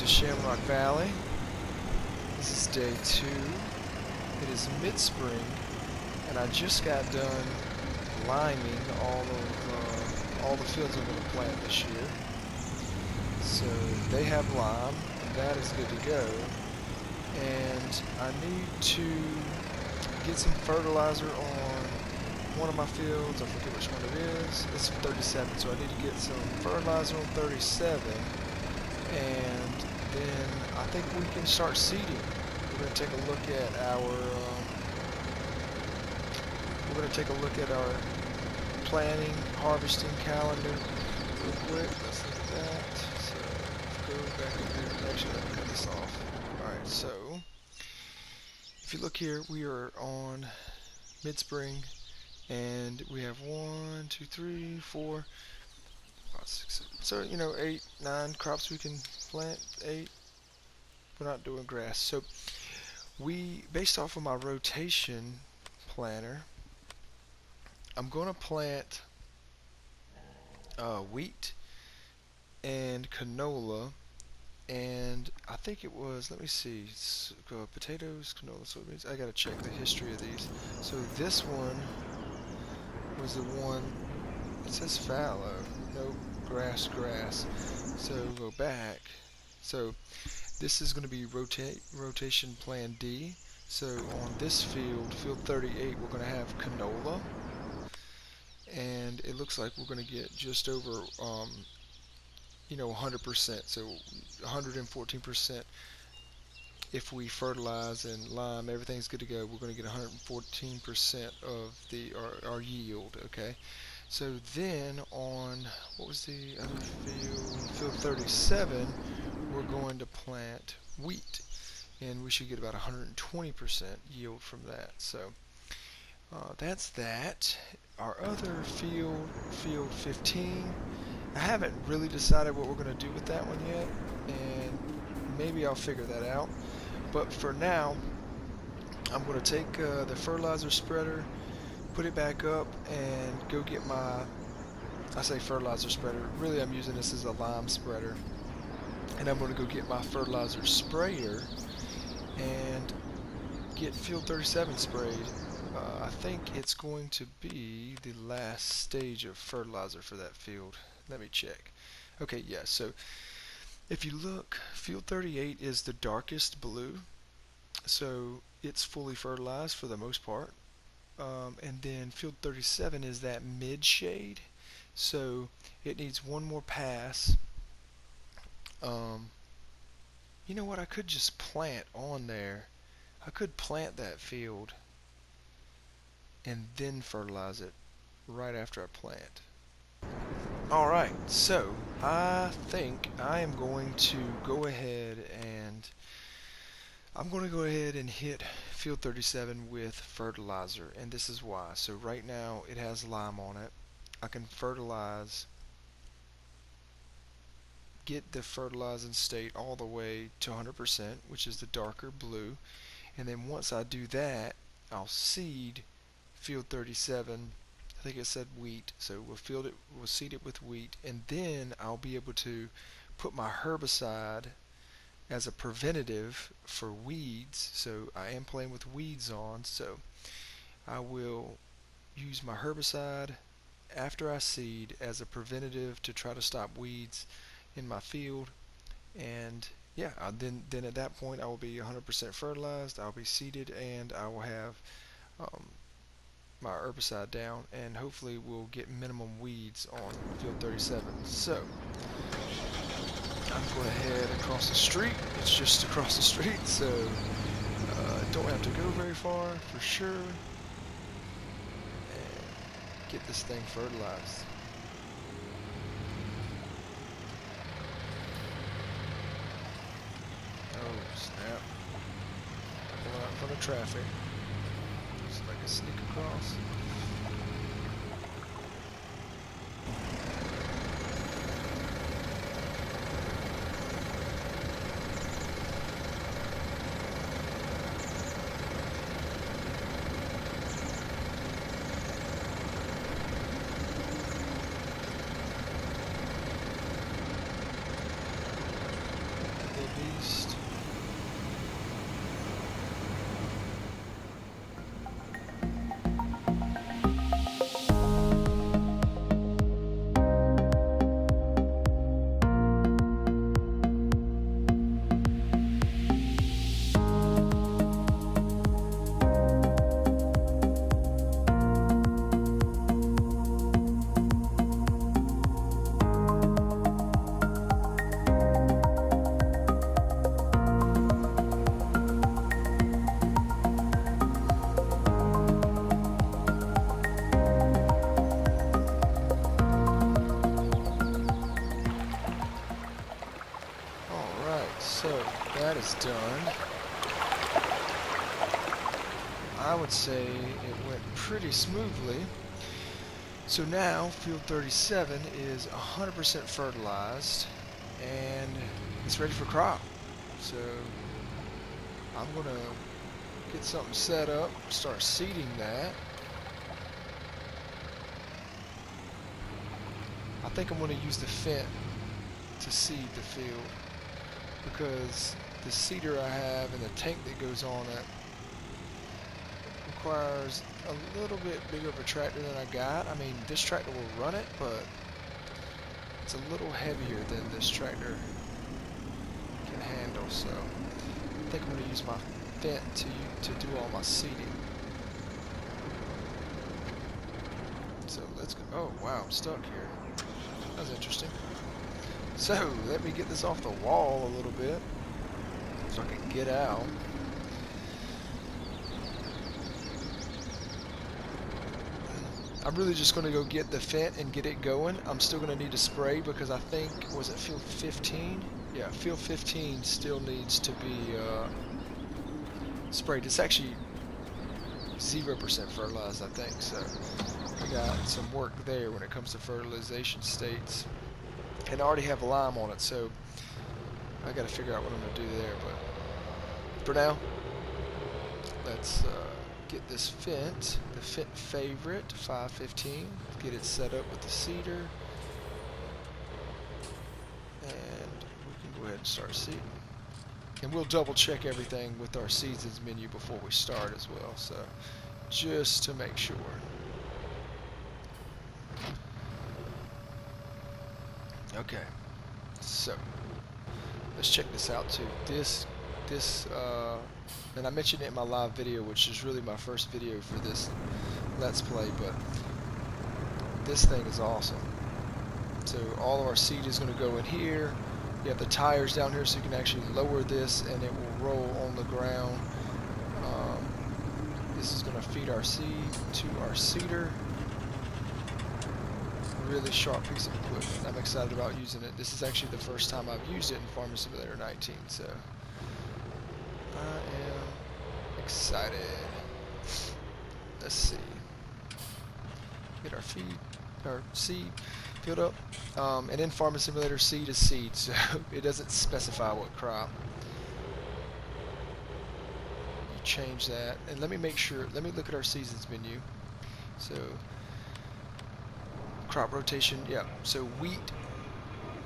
to Shamrock Valley. This is day 2. It is mid-spring, and I just got done liming all the fields I'm going to plant this year. So they have lime, and that is good to go. And I need to get some fertilizer on one of my fields. I forget which one it is. It's 37, so I need to get some fertilizer on 37, and then I think we can start seeding. We're going to take a look at our planting, harvesting calendar real quick. Let's look at that. So go back up here. Actually, let me cut this off. Alright, so if you look here, we are on mid-spring, and we have 1, 2, 3, 4, 5, 6, 7. So 8, 9 crops we can plant. 8. We're not doing grass. So based off of my rotation planner, I'm going to plant wheat and canola, and I think it was, let me see, potatoes, canola, soybeans. I gotta check the history of these. So this one was the one, it says fallow, no grass. So go back. So this is going to be rotation plan D. So on this field 38, we're going to have canola, and it looks like we're going to get just over 100%, so 114%. If we fertilize and lime, everything's good to go. We're going to get 114% of our yield. Okay, so then on, what was the other field 37, we're going to plant wheat, and we should get about 120% yield from that. So that's that. Our other field 15, I haven't really decided what we're going to do with that one yet, and maybe I'll figure that out. But for now, I'm going to take the fertilizer spreader, put it back up, and go get my, I say fertilizer spreader, really I'm using this as a lime spreader, and I'm going to go get my fertilizer sprayer and get field 37 sprayed. I think it's going to be the last stage of fertilizer for that field. Let me check. Okay, yeah, so if you look, field 38 is the darkest blue, so it's fully fertilized for the most part. And then field 37 is that mid shade, so it needs one more pass. You know what, I could just plant on there. I could plant that field and then fertilize it right after I plant. Alright, so I think I am going to go ahead and hit field 37 with fertilizer, and this is why. So right now it has lime on it. I can fertilize, get the fertilizing state all the way to 100%, which is the darker blue, and then once I do that, I'll seed field 37. I think it said wheat, so we'll seed it with wheat, and then I'll be able to put my herbicide as a preventative for weeds. So I am playing with weeds on, so I will use my herbicide after I seed as a preventative to try to stop weeds in my field. And yeah, then at that point I will be 100% fertilized, I'll be seeded, and I will have my herbicide down, and hopefully we'll get minimum weeds on field 37. So I'm going to head across the street. It's just across the street, so don't have to go very far for sure, and get this thing fertilized. Oh snap, pulling out in front of traffic. So I can sneak across. is done. I would say it went pretty smoothly. So now field 37 is 100% fertilized and it's ready for crop. So I'm gonna get something set up, start seeding that. I think I'm gonna use the Fent to seed the field because the seeder I have and the tank that goes on it requires a little bit bigger of a tractor than I got. I mean, this tractor will run it, but it's a little heavier than this tractor can handle, so I think I'm going to use my Fent to do all my seeding. So let's go. Oh wow, I'm stuck here. That's interesting. So let me get this off the wall a little bit so I can get out. I'm really just going to go get the Fent and get it going. I'm still going to need to spray because I think, was it field 15? Yeah, field 15 still needs to be sprayed. It's actually 0% fertilized, I think, so we got some work there when it comes to fertilization states. And I already have lime on it, so I got to figure out what I'm going to do there. But for now, let's get this Fent, the Fent favorite, 515, get it set up with the seeder, and we can go ahead and start seeding. And we'll double check everything with our seasons menu before we start as well, so just to make sure. Okay, so let's check this out too. And I mentioned it in my live video, which is really my first video for this Let's Play, but this thing is awesome. So all of our seed is going to go in here. You have the tires down here so you can actually lower this and it will roll on the ground. This is going to feed our seed to our seeder. Really sharp piece of equipment. I'm excited about using it. This is actually the first time I've used it in Farming Simulator 19, so I am excited. Let's see. Get our seed filled up. And in Farming Simulator, seed is seed, so it doesn't specify what crop. You change that, and let me make sure. Let me look at our seasons menu. So crop rotation, yeah. So wheat.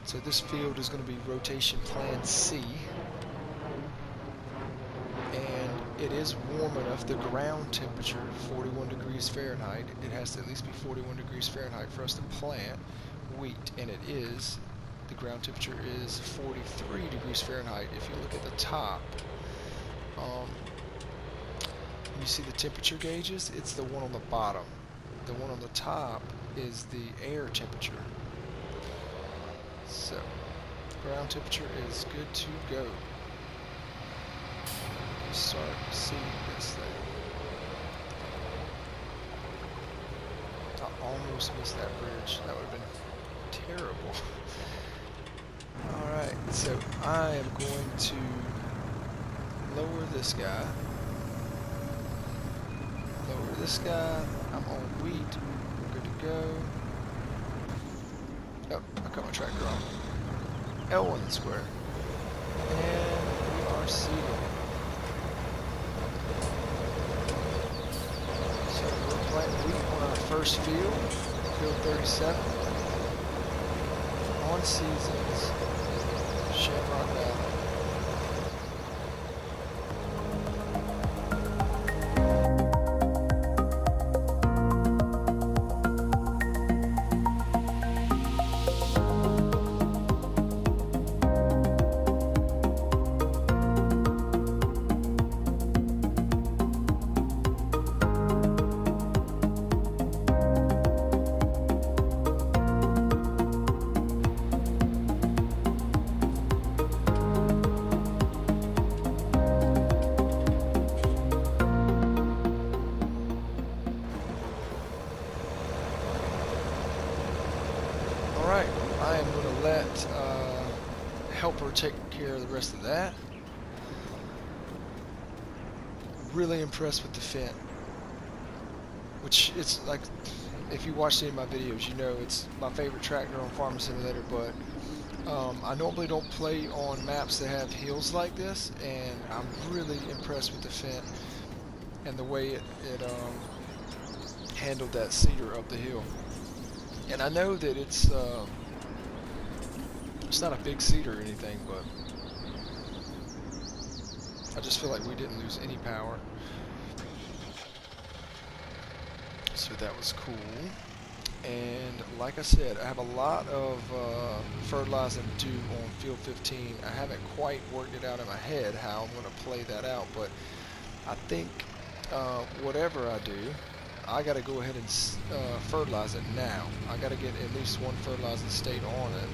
So this field is going to be rotation plan C. And it is warm enough. The ground temperature, 41 degrees Fahrenheit. It has to at least be 41 degrees Fahrenheit for us to plant wheat. And it is, the ground temperature is 43 degrees Fahrenheit. If you look at the top, you see the temperature gauges? It's the one on the bottom. The one on the top is the air temperature. So, ground temperature is good to go. Start seeing this thing. I almost missed that bridge. That would have been terrible. Alright, so I am going to lower this guy. Lower this guy. I'm on wheat. We're good to go. Oh, I cut my tractor off. L1 square. And we are seeding. So we're planting wheat on our first field, field 37, on seasons, Shamrock Valley. I am going to let helper take care of the rest of that. really impressed with the Fendt, which it's like, if you watched any of my videos, you know it's my favorite tractor on Farming Simulator. But I normally don't play on maps that have hills like this, and I'm really impressed with the Fendt and the way it handled that cedar up the hill. And I know that it's not a big cedar or anything, but I just feel like we didn't lose any power. So that was cool. And like I said, I have a lot of fertilizing to do on field 15. I haven't quite worked it out in my head how I'm going to play that out, but I think whatever I do, I got to go ahead and fertilize it now. I got to get at least one fertilizing state on it,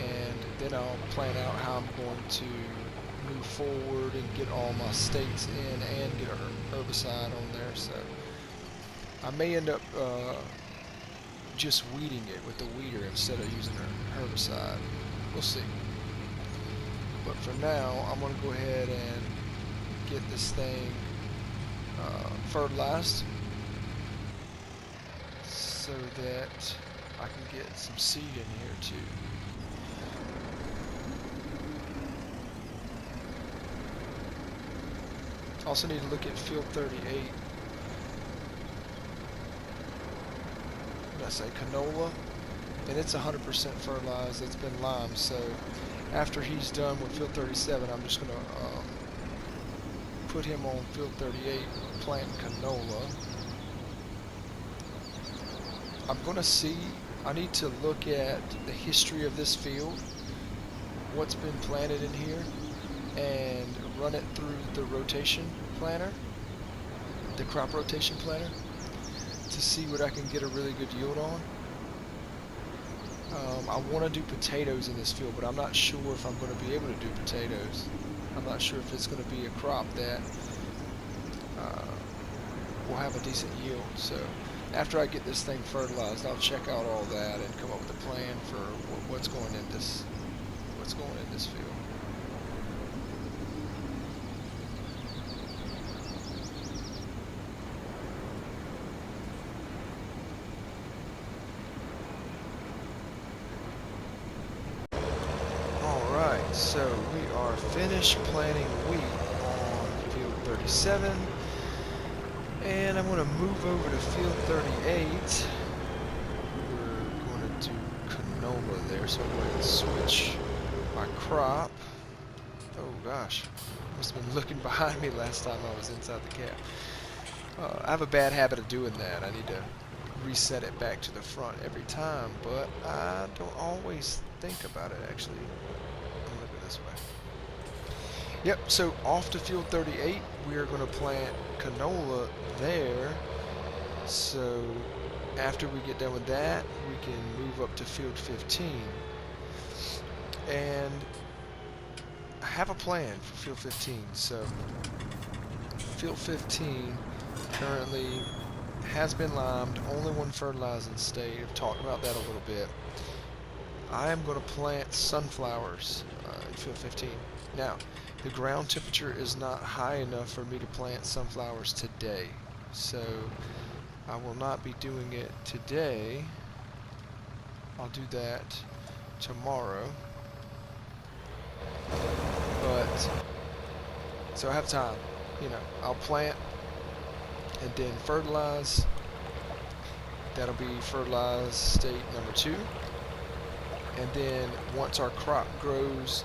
and then I'll plan out how I'm going to move forward and get all my states in and get a herbicide on there. So I may end up just weeding it with the weeder instead of using a herbicide. We'll see. But for now, I'm going to go ahead and get this thing fertilized so that I can get some seed in here too. Also need to look at field 38. I say canola, and it's 100% fertilized. It's been limed, so after he's done with field 37, I'm just going to put him on field 38 planting canola. I'm going to see, I need to look at the history of this field, what's been planted in here, and run it through the rotation planner, the crop rotation planner, to see what I can get a really good yield on. I want to do potatoes in this field, but I'm not sure if I'm going to be able to do potatoes. I'm not sure if it's going to be a crop that will have a decent yield. So after I get this thing fertilized, I'll check out all that and come up with a plan for what's going in this field. So we are finished planting wheat on field 37, and I'm going to move over to field 38. We're going to do canola there, so I'm going to switch my crop. Oh gosh, must have been looking behind me last time I was inside the cab. I have a bad habit of doing that. I need to reset it back to the front every time, but I don't always think about it actually. This way. Yep, so off to field 38, we are going to plant canola there. So after we get done with that, we can move up to field 15. And I have a plan for field 15. So field 15 currently has been limed, only one fertilizing state. I've talked about that a little bit. I am going to plant sunflowers in field 15. Now, the ground temperature is not high enough for me to plant sunflowers today, so I will not be doing it today. I'll do that tomorrow. But, so I have time. You know, I'll plant and then fertilize. That'll be fertilized state number 2. And then once our crop grows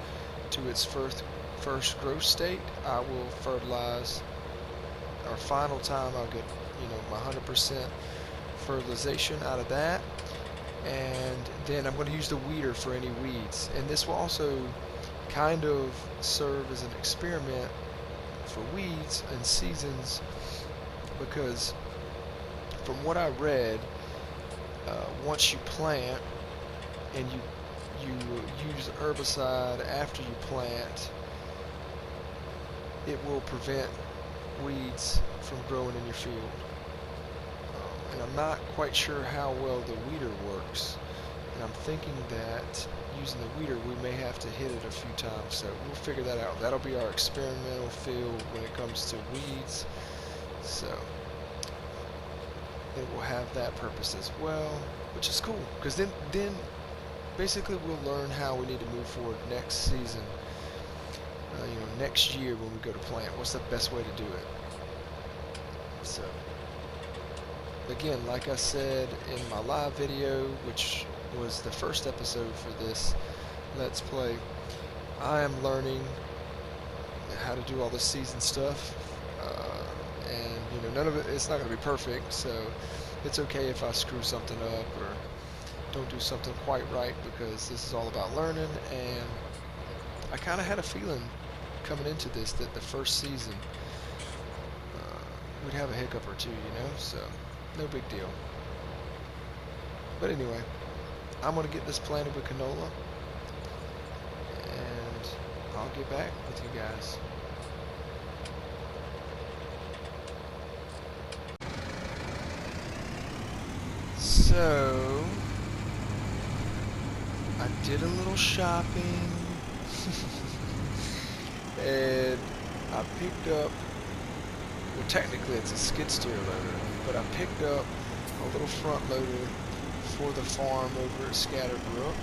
to its first growth state, I will fertilize. Our final time, I'll get, you know, my 100% fertilization out of that. And then I'm going to use the weeder for any weeds. And this will also kind of serve as an experiment for weeds and seasons, because from what I read, once you plant and you use herbicide after you plant, it will prevent weeds from growing in your field. And I'm not quite sure how well the weeder works. and I'm thinking that using the weeder we may have to hit it a few times, so we'll figure that out. That'll be our experimental field when it comes to weeds, so it will have that purpose as well, which is cool, because then basically we'll learn how we need to move forward next season, next year when we go to plant. What's the best way to do it? So again, like I said in my live video, which was the first episode for this Let's Play, I am learning how to do all this season stuff, and none of it's not going to be perfect, so it's okay if I screw something up or don't do something quite right, because this is all about learning. And I kind of had a feeling coming into this that the first season we'd have a hiccup or two, so no big deal. But anyway, I'm going to get this planted with canola, and I'll get back with you guys. So I did a little shopping and I picked up, well, technically it's a skid steer loader, but I picked up a little front loader for the farm over at Scatterbrook.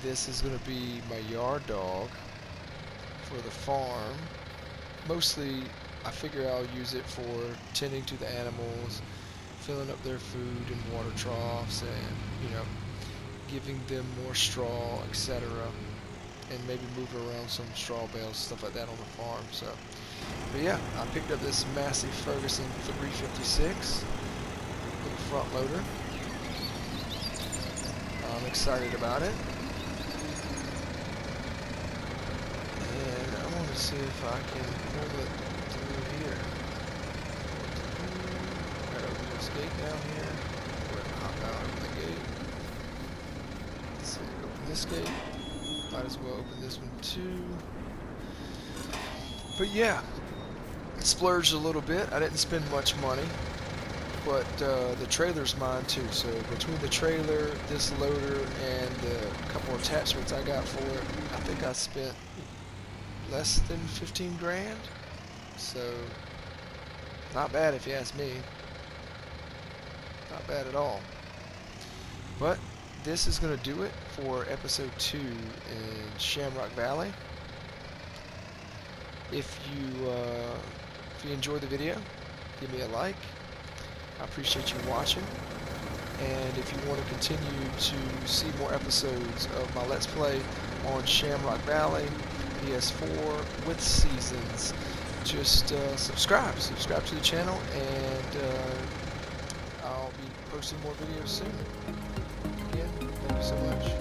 This is going to be my yard dog for the farm. Mostly I figure I'll use it for tending to the animals, filling up their food and water troughs, and giving them more straw, etc., and maybe moving around some straw bales, stuff like that on the farm. So, but yeah, I picked up this massive Ferguson 356 little front loader. I'm excited about it, and I want to see if I can pull it through here. Gotta open this gate down here. Go ahead and hop out of the gate. Let's see, open this gate. Might as well open this one too. But yeah, splurged a little bit. I didn't spend much money, but the trailer's mine too. So between the trailer, this loader, and the couple attachments I got for it, I think I spent less than 15 grand. So not bad if you ask me. Not bad at all. But this is going to do it for episode 2 in Shamrock Valley. If you enjoyed the video, give me a like. I appreciate you watching. And if you want to continue to see more episodes of my Let's Play on Shamrock Valley, PS4 with seasons, just subscribe to the channel, and I'll be posting more videos soon. Again, thank you so much.